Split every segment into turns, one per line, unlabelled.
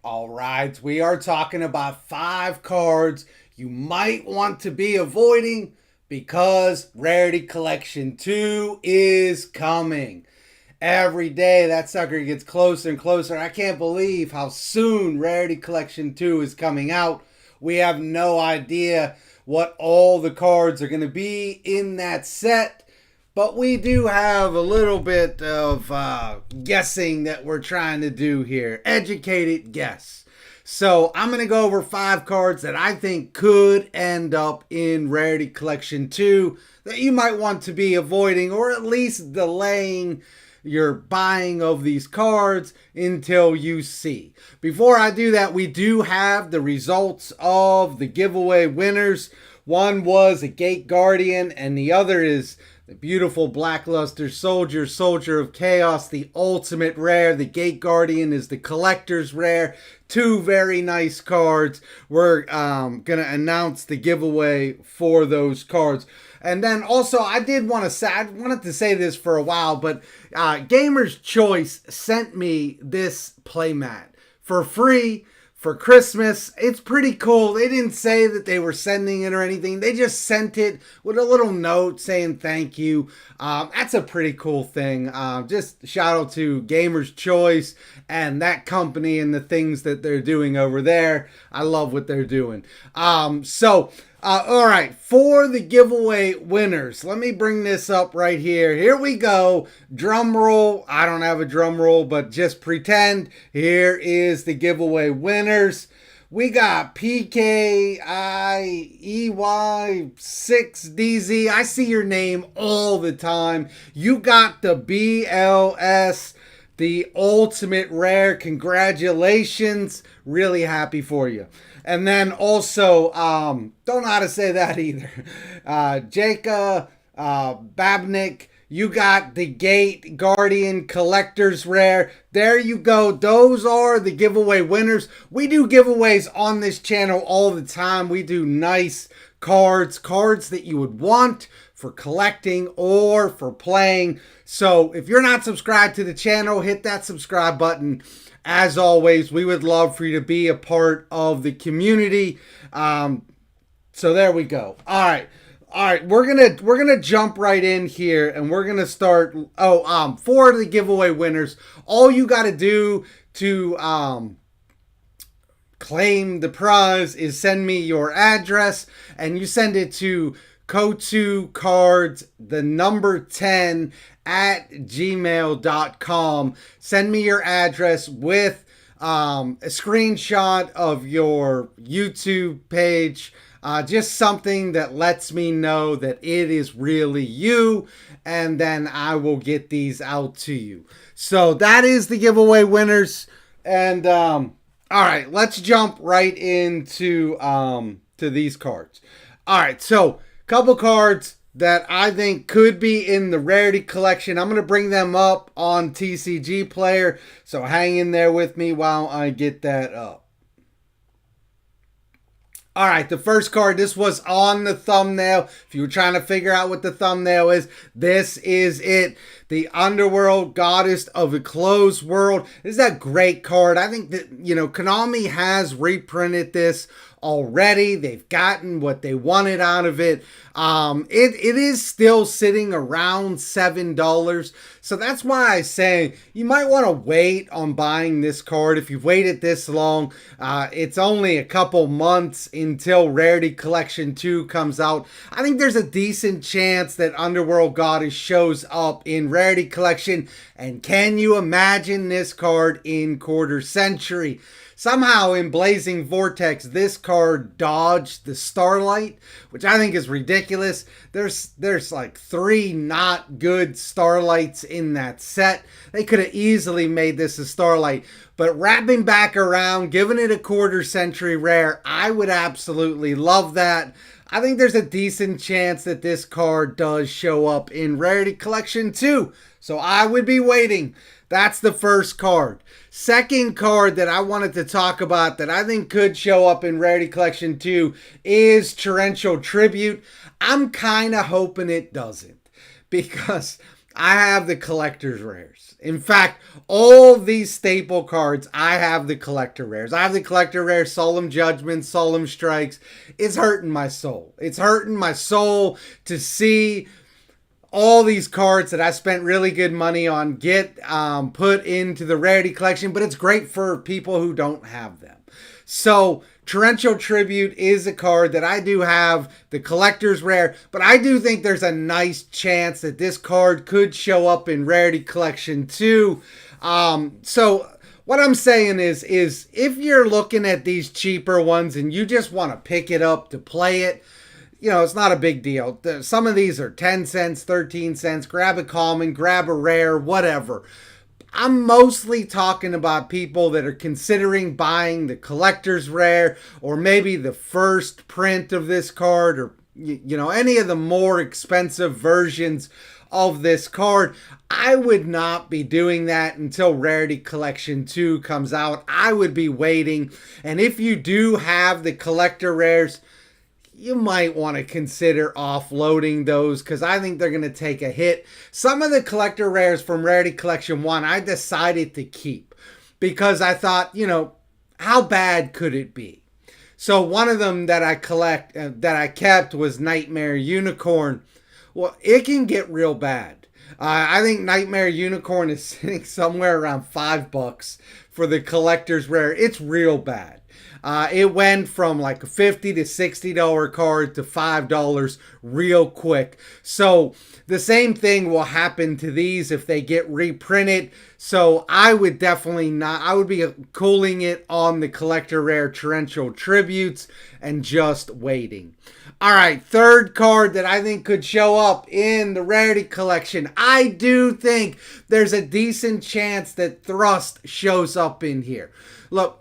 All right, we are talking about 5 cards you might want to be avoiding because Rarity Collection 2 is coming. Every day that sucker gets closer and closer. I can't believe how soon Rarity Collection 2 is coming out. We have no idea what all the cards are going to be in that set. But we do have a little bit of guessing that we're trying to do here. Educated guess. So I'm going to go over 5 cards that I think could end up in Rarity Collection 2 that you might want to be avoiding or at least delaying your buying of these cards until you see. Before I do that, we do have the results of the giveaway winners. One was a Gate Guardian and the other is the beautiful Blackluster Soldier, Soldier of Chaos, the ultimate rare. The Gate Guardian is the collector's rare. 2 very nice cards. We're going to announce the giveaway for those cards. And then also, I wanted to say this for a while, but Gamer's Choice sent me this playmat for free for Christmas. It's pretty cool. They didn't say that they were sending it or anything. They just sent it with a little note saying thank you. That's a pretty cool thing. Just shout out to Gamer's Choice and that company and the things that they're doing over there. I love what they're doing. All right, for the giveaway winners, let me bring this up right here. Here we go. Drum roll. I don't have a drum roll, but just pretend. Here is the giveaway winners. We got PKIEY6DZ. I see your name all the time. You got the BLS, the ultimate rare. Congratulations. Really happy for you. And then also, don't know how to say that either. Jacob Babnik, you got the Gate Guardian Collector's Rare. There you go. Those are the giveaway winners. We do giveaways on this channel all the time. We do nice cards that you would want for collecting or for playing. So if you're not subscribed to the channel, hit that subscribe button. As always, we would love for you to be a part of the community. So there we go. All right, we're gonna jump right in here, and we're gonna start. For the giveaway winners, all you got to do to claim the prize is send me your address, and you send it to Kotu the number 10 at gmail.com. Send me your address with a screenshot of your YouTube page. Just something that lets me know that it is really you, and then I will get these out to you. So that is the giveaway winners. And all right, let's jump right into to these cards. All right, so couple cards that I think could be in the Rarity Collection. I'm going to bring them up on TCG Player, so hang in there with me while I get that up. All right, the first card, this was on the thumbnail. If you were trying to figure out what the thumbnail is, this is it. The Underworld Goddess of a Closed World. This is a great card. I think that, Konami has reprinted this already. They've gotten what they wanted out of it. It is still sitting around $7. So that's why I say you might want to wait on buying this card. If you've waited this long, it's only a couple months until Rarity Collection 2 comes out. I think there's a decent chance that Underworld Goddess shows up in Rarity Collection. And can you imagine this card in Quarter Century? Somehow in Blazing Vortex, this card dodged the Starlight, which I think is ridiculous. There's like 3 not good Starlights in that set. They could have easily made this a Starlight. But wrapping back around, giving it a Quarter Century rare, I would absolutely love that. I think there's a decent chance that this card does show up in Rarity Collection 2. So I would be waiting. That's the first card. Second card that I wanted to talk about that I think could show up in Rarity Collection 2 is Torrential Tribute. I'm kind of hoping it doesn't because I have the collector's rares. In fact, all these staple cards, I have the collector rares. I have the collector rares, Solemn Judgment, Solemn Strikes. It's hurting my soul. It's hurting my soul to see all these cards that I spent really good money on get put into the Rarity Collection, but it's great for people who don't have them. So Torrential Tribute is a card that I do have, the collector's rare, but I do think there's a nice chance that this card could show up in Rarity Collection too. So what I'm saying is if you're looking at these cheaper ones and you just want to pick it up to play it, you know, it's not a big deal. Some of these are 10 cents, 13 cents. Grab a common, grab a rare, whatever. I'm mostly talking about people that are considering buying the collector's rare or maybe the first print of this card or, you know, any of the more expensive versions of this card. I would not be doing that until Rarity Collection 2 comes out. I would be waiting. And if you do have the collector rares, you might want to consider offloading those because I think they're going to take a hit. Some of the collector rares from Rarity Collection 1, I decided to keep because I thought, you know, how bad could it be? So one of them that I kept was Nightmare Unicorn. Well, it can get real bad. I think Nightmare Unicorn is sitting somewhere around $5 for the collector's rare. It's real bad. It went from like a $50 to $60 card to $5 real quick. So the same thing will happen to these if they get reprinted. So I would definitely not, I would be cooling it on the collector rare Torrential Tributes and just waiting. All right, third card that I think could show up in the Rarity Collection. I do think there's a decent chance that Thrust shows up in here. Look,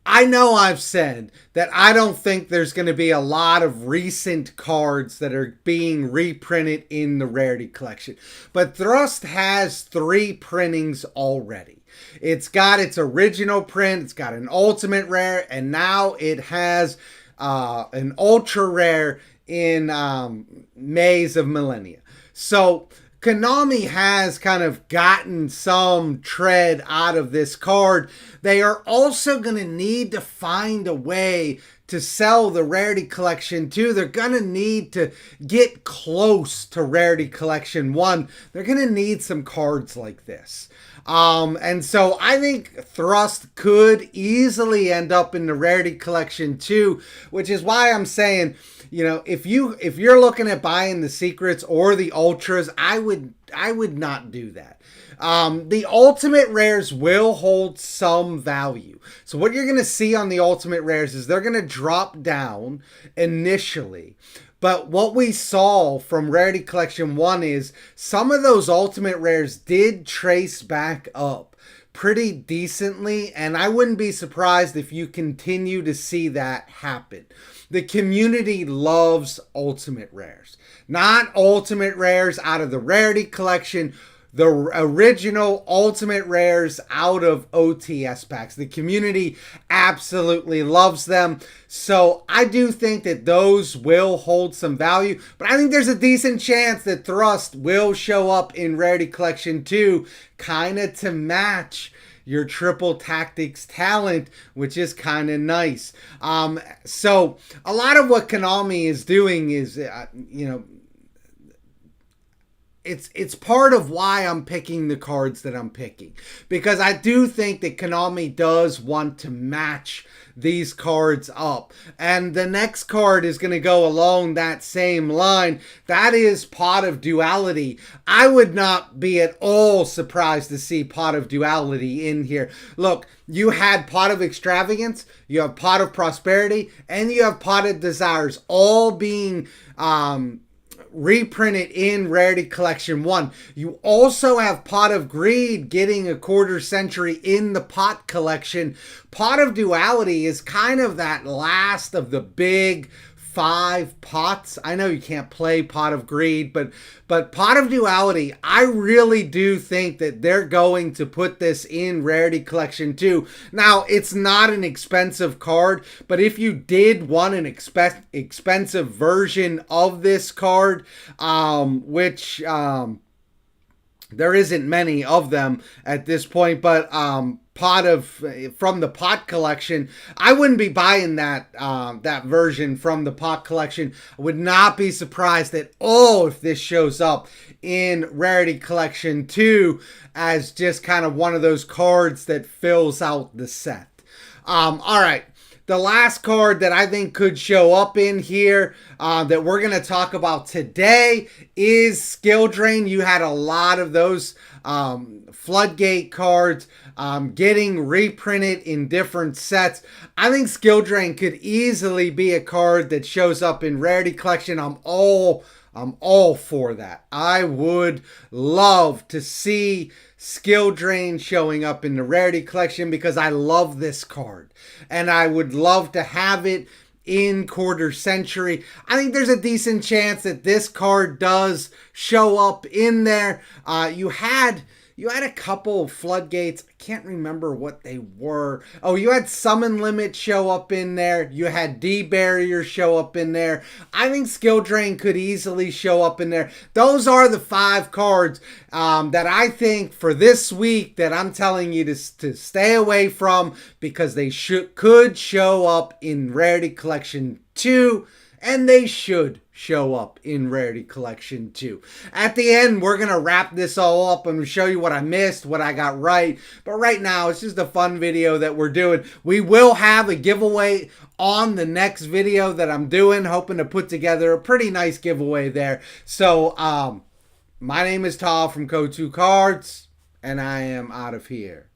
I know I've said that I don't think there's going to be a lot of recent cards that are being reprinted in the Rarity Collection. But Thrust has 3 printings already. It's got its original print, it's got an ultimate rare, and now it has an ultra rare in Maze of Millennia. So Konami has kind of gotten some tread out of this card. They are also going to need to find a way to sell the Rarity Collection 2. They're going to need to get close to Rarity Collection 1. They're going to need some cards like this. And so I think Thrust could easily end up in the Rarity Collection 2, which is why I'm saying, you know, if you're looking at buying the secrets or the ultras, I would not do that. The ultimate rares will hold some value. So what you're going to see on the ultimate rares is they're going to drop down initially. But what we saw from Rarity Collection 1 is some of those ultimate rares did trace back up pretty decently, and I wouldn't be surprised if you continue to see that happen. The community loves ultimate rares. Not ultimate rares out of the Rarity Collection, the original ultimate rares out of OTS packs. The community absolutely loves them. So I do think that those will hold some value. But I think there's a decent chance that Thrust will show up in Rarity Collection 2, kind of to match your Triple Tactics talent, which is kind of nice. So a lot of what Konami is doing is, you know, it's part of why I'm picking the cards that I'm picking. Because I do think that Konami does want to match these cards up. And the next card is going to go along that same line. That is Pot of Duality. I would not be at all surprised to see Pot of Duality in here. Look, you had Pot of Extravagance, you have Pot of Prosperity, and you have Pot of Desires all being reprinted in Rarity Collection 1. You also have Pot of Greed getting a quarter century in the Pot Collection. Pot of Duality is kind of that last of the big 5 pots. I know you can't play Pot of Greed, but Pot of Duality, I really do think that they're going to put this in Rarity Collection 2. Now, it's not an expensive card, but if you did want an expensive version of this card, which There isn't many of them at this point, but from the pot collection, I wouldn't be buying that version from the pot collection. I would not be surprised at all if this shows up in Rarity Collection 2 as just kind of one of those cards that fills out the set. All right. The last card that I think could show up in here that we're going to talk about today is Skill Drain. You had a lot of those floodgate cards getting reprinted in different sets. I think Skill Drain could easily be a card that shows up in Rarity Collection. I'm all for that. I would love to see Skill Drain showing up in the Rarity Collection because I love this card. And I would love to have it in Quarter Century. I think there's a decent chance that this card does show up in there. You had a couple of floodgates. I can't remember what they were. Oh, you had Summon Limit show up in there. You had D-Barrier show up in there. I think Skill Drain could easily show up in there. Those are the 5 cards that I think for this week that I'm telling you to stay away from because they could show up in Rarity Collection 2. And they should show up in Rarity Collection 2. At the end, we're going to wrap this all up and show you what I missed, what I got right. But right now, it's just a fun video that we're doing. We will have a giveaway on the next video that I'm doing. Hoping to put together a pretty nice giveaway there. So, my name is Tal from Code 2 Cards, and I am out of here.